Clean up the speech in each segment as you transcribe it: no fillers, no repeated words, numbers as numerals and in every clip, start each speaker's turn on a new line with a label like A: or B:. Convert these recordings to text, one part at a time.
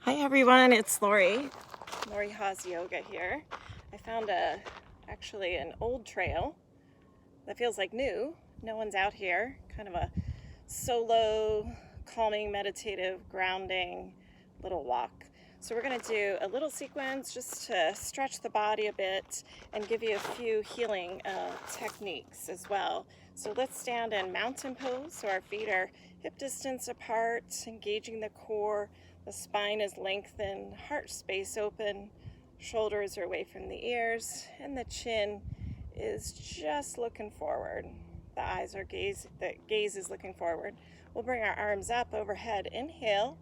A: Hi everyone, it's Lori Haas Yoga here. I found actually an old trail that feels like new. No one's out here. Kind of a solo, calming, meditative, grounding little walk. So we're going to do a little sequence just to stretch the body a bit and give you a few healing techniques as well. So let's stand in mountain pose so our feet are hip distance apart, engaging the core. The spine is lengthened, heart space open, shoulders are away from the ears, and the chin is just looking forward. The gaze is looking forward. We'll bring our arms up overhead. Inhale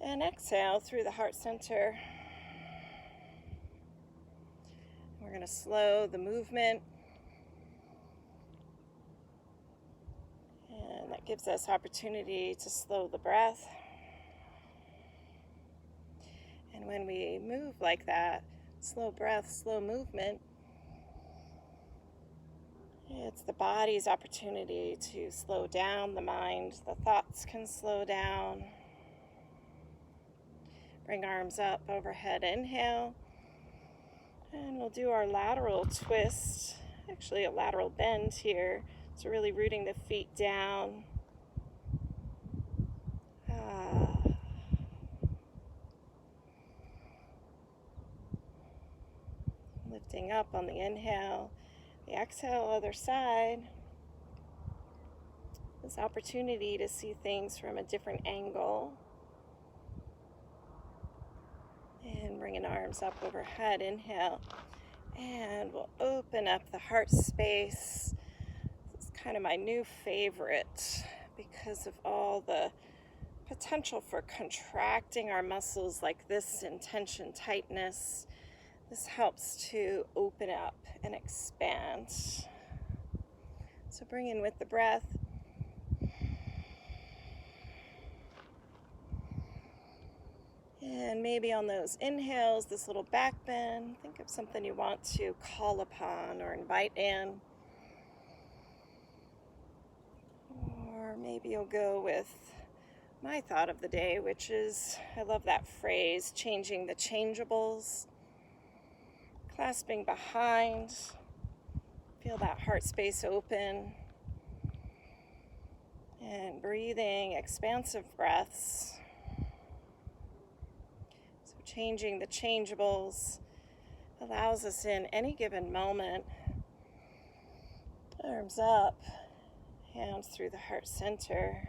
A: and exhale through the heart center. We're going to slow the movement. And that gives us opportunity to slow the breath. And when we move like that, slow breath, slow movement, it's the body's opportunity to slow down the mind. The thoughts can slow down. Bring arms up overhead. Inhale. And we'll do our lateral twist, actually a lateral bend here. So really rooting the feet down. Lifting up on the inhale. The exhale, other side. This opportunity to see things from a different angle. And bringing arms up overhead. Inhale. And we'll open up the heart space. This is kind of my new favorite because of all the potential for contracting our muscles like this in tension, tightness. This helps to open up and expand. So bring in with the breath. And maybe on those inhales, this little back bend, think of something you want to call upon or invite in. Or maybe you'll go with my thought of the day, which is, I love that phrase, changing the changeables. Clasping behind. Feel that heart space open. And breathing expansive breaths. So changing the changeables allows us in any given moment. Arms up, hands through the heart center.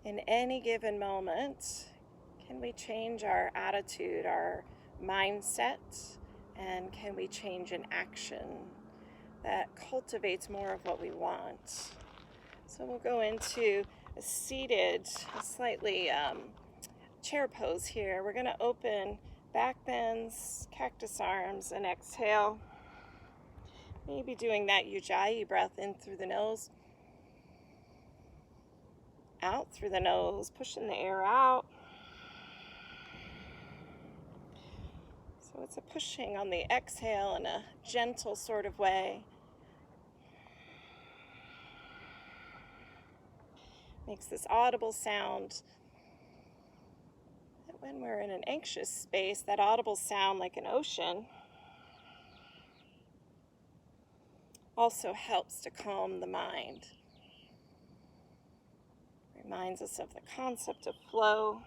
A: In any given moment, can we change our attitude, our mindset, and can we change an action that cultivates more of what we want? So we'll go into a seated, slightly chair pose here. We're going to open back bends, cactus arms, and exhale. Maybe doing that Ujjayi breath in through the nose, out through the nose, pushing the air out. So it's a pushing on the exhale in a gentle sort of way. Makes this audible sound. And when we're in an anxious space, that audible sound like an ocean also helps to calm the mind. Reminds us of the concept of flow.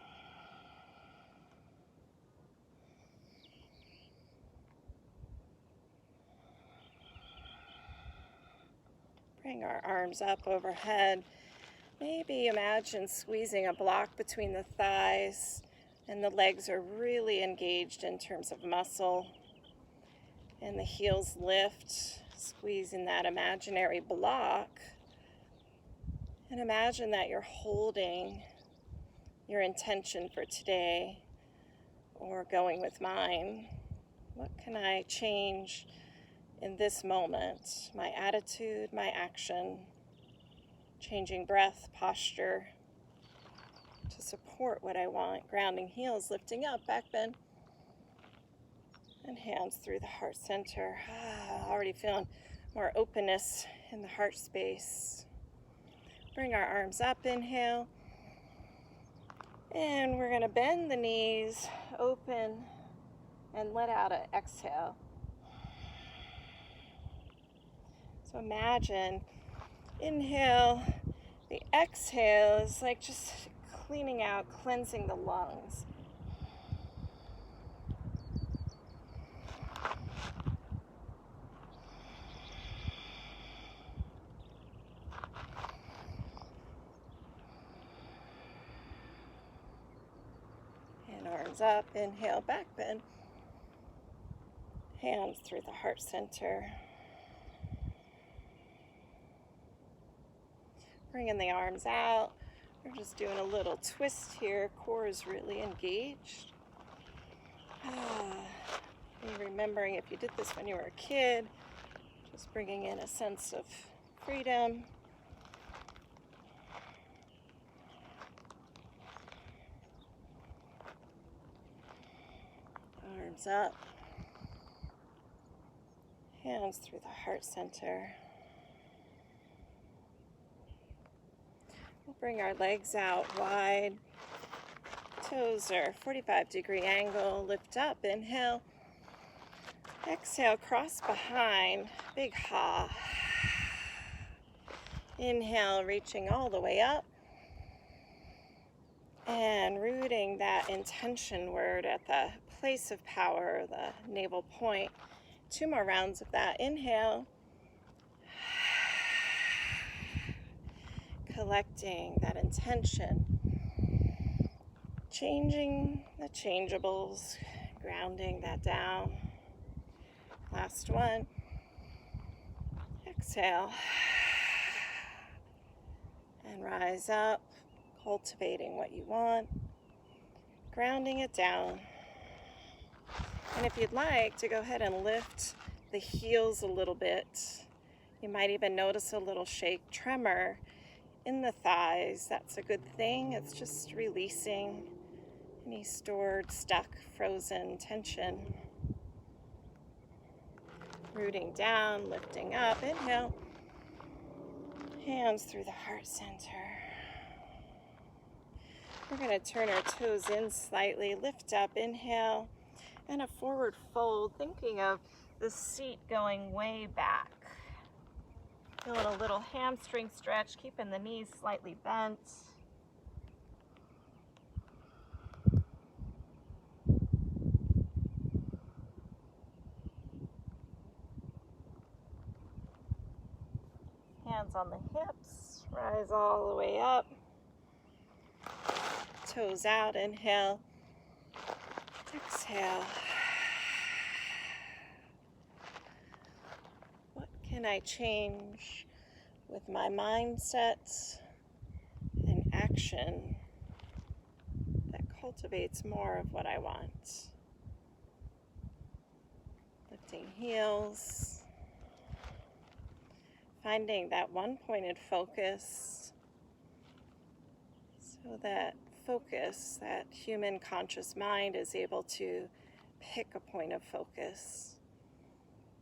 A: Bring our arms up overhead. Maybe imagine squeezing a block between the thighs and the legs are really engaged in terms of muscle. And the heels lift, squeezing that imaginary block. And imagine that you're holding your intention for today or going with mine. What can I change in this moment? My attitude, my action, changing breath, posture to support what I want. Grounding heels, lifting up, back bend. And hands through the heart center. Already feeling more openness in the heart space. Bring our arms up, inhale. And we're going to bend the knees, open, and let out an exhale. So imagine, inhale, the exhale is like just cleaning out, cleansing the lungs. And arms up, inhale, back bend. Hands through the heart center. Bringing the arms out. We're just doing a little twist here. Core is really engaged. And remembering if you did this when you were a kid, just bringing in a sense of freedom. Arms up. Hands through the heart center. We'll bring our legs out wide. Toes are 45-degree angle. Lift up, inhale. Exhale, cross behind. Big ha. Inhale, reaching all the way up. And rooting that intention word at the place of power, the navel point. 2 more rounds of that. Inhale. Collecting that intention. Changing the changeables. Grounding that down. Last one. Exhale. And rise up. Cultivating what you want. Grounding it down. And if you'd like to go ahead and lift the heels a little bit, you might even notice a little shake, tremor in the thighs. That's a good thing. It's just releasing any stored, stuck, frozen tension. Rooting down, lifting up. Inhale. Hands through the heart center. We're going to turn our toes in slightly. Lift up, inhale. And a forward fold, thinking of the seat going way back. Feeling a little hamstring stretch, keeping the knees slightly bent. Hands on the hips, rise all the way up. Toes out, inhale. Exhale. What can I change with my mindset and action that cultivates more of what I want? Lifting heels. Finding that one-pointed focus so that focus, that human conscious mind is able to pick a point of focus.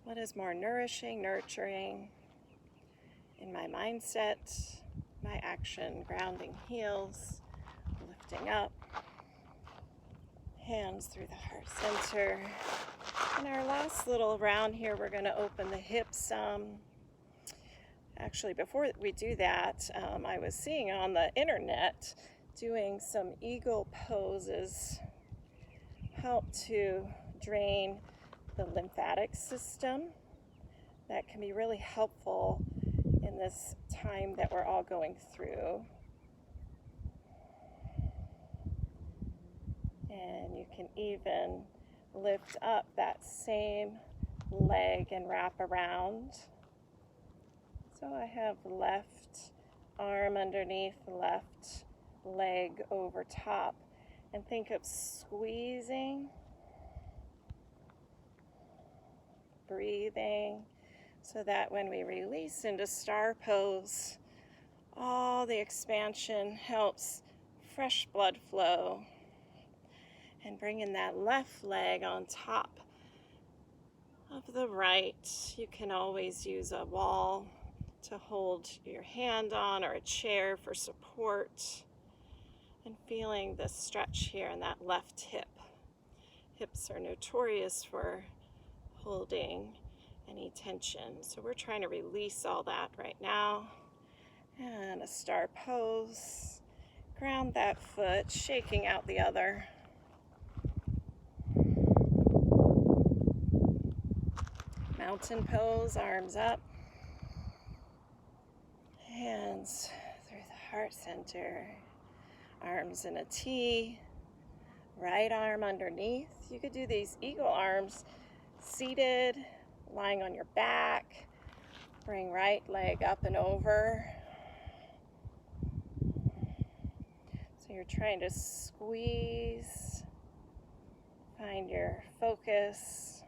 A: What is more nourishing, nurturing in my mindset, my action, grounding heels, lifting up, hands through the heart center. In our last little round here, we're going to open the hips. Actually, before we do that, I was seeing on the internet doing some eagle poses help to drain the lymphatic system. That can be really helpful in this time that we're all going through. And you can even lift up that same leg and wrap around. So I have left arm underneath left leg over top, and think of squeezing, breathing, so that when we release into star pose, all the expansion helps fresh blood flow, and bringing that left leg on top of the right. You can always use a wall to hold your hand on or a chair for support. And feeling the stretch here in that left hip. Hips are notorious for holding any tension. So we're trying to release all that right now. And a star pose. Ground that foot, shaking out the other. Mountain pose, arms up. Hands through the heart center. Arms in a T. Right arm underneath. You could do these eagle arms seated, lying on your back. Bring right leg up and over. So you're trying to squeeze, find your focus.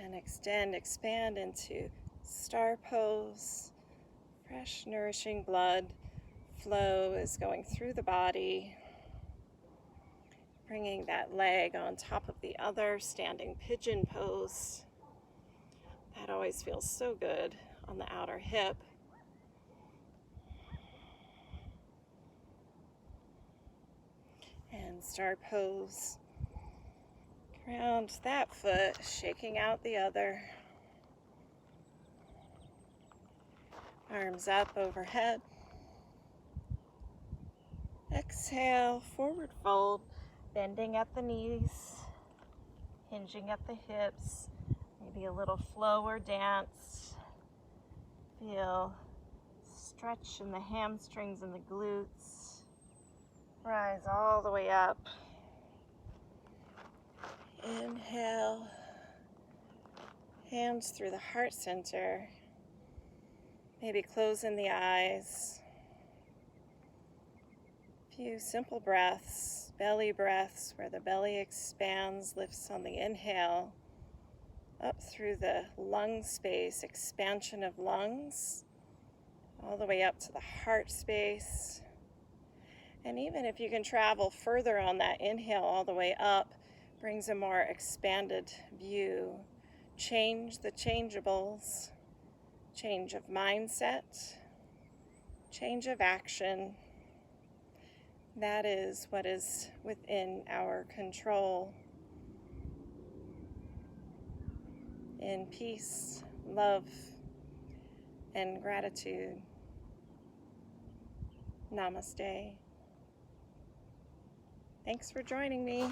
A: And extend, expand into star pose. Fresh, nourishing blood flow is going through the body. Bringing that leg on top of the other, standing pigeon pose. That always feels so good on the outer hip. And star pose. Ground that foot, shaking out the other. Arms up overhead. Exhale, forward fold, bending at the knees, hinging at the hips, maybe a little flow or dance. Feel stretch in the hamstrings and the glutes. Rise all the way up. Inhale, hands through the heart center. Maybe closing the eyes. Few simple breaths, belly breaths, where the belly expands, lifts on the inhale, up through the lung space, expansion of lungs, all the way up to the heart space. And even if you can travel further on that inhale all the way up, brings a more expanded view. Change the changeables, change of mindset, change of action. That is what is within our control. In peace, love, and gratitude. Namaste. Thanks for joining me.